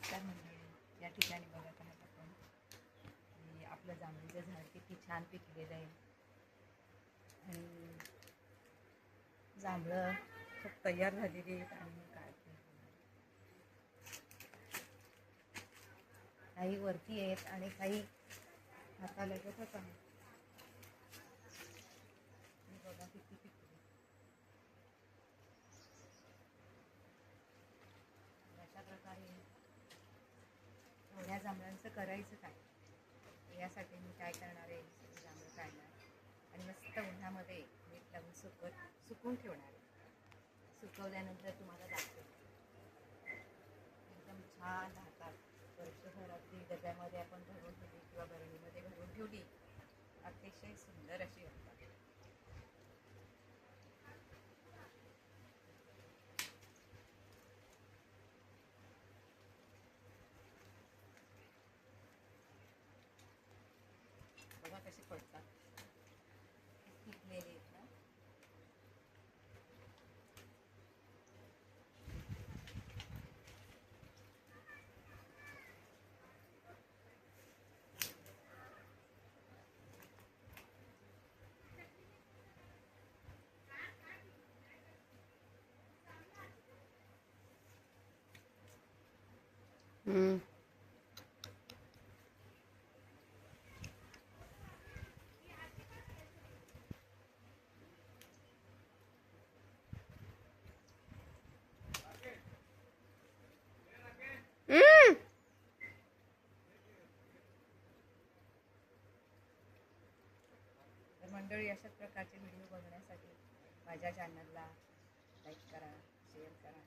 नमस्कार मंडळी. या ठिकाणी बघत आहात आपण की आपलं जांभळीचं झाड किती छान पिकलेलं आहे आणि जांभळं खूप तयार झालेली आहेत आणि काय काही वरती आहेत आणि काही हाताला येतच आहेत. बघा किती पिकले. अशा प्रकारे एवढ्या जांभळांचं करायचं काय, यासाठी मी काय करणार आहे, सगळी जांभळं काढणार आणि मस्त उन्हामध्ये मीठ लावून सुकून ठेवणार आहे. सुकवल्यानंतर तुम्हाला दाखवते. एकदम छान राहतात. वर्षभर अगदी डब्यामध्ये आपण भरून ठेवली किंवा बरणीमध्ये भरून ठेवली, अतिशय सुंदर अशी वाटतात. बघा कसे पडतात, पिकलेले आहेत ना. हम्म. तर मंडळी, अशाच प्रकारचे व्हिडिओ बघण्यासाठी माझ्या चॅनलला लाईक करा, शेअर करा.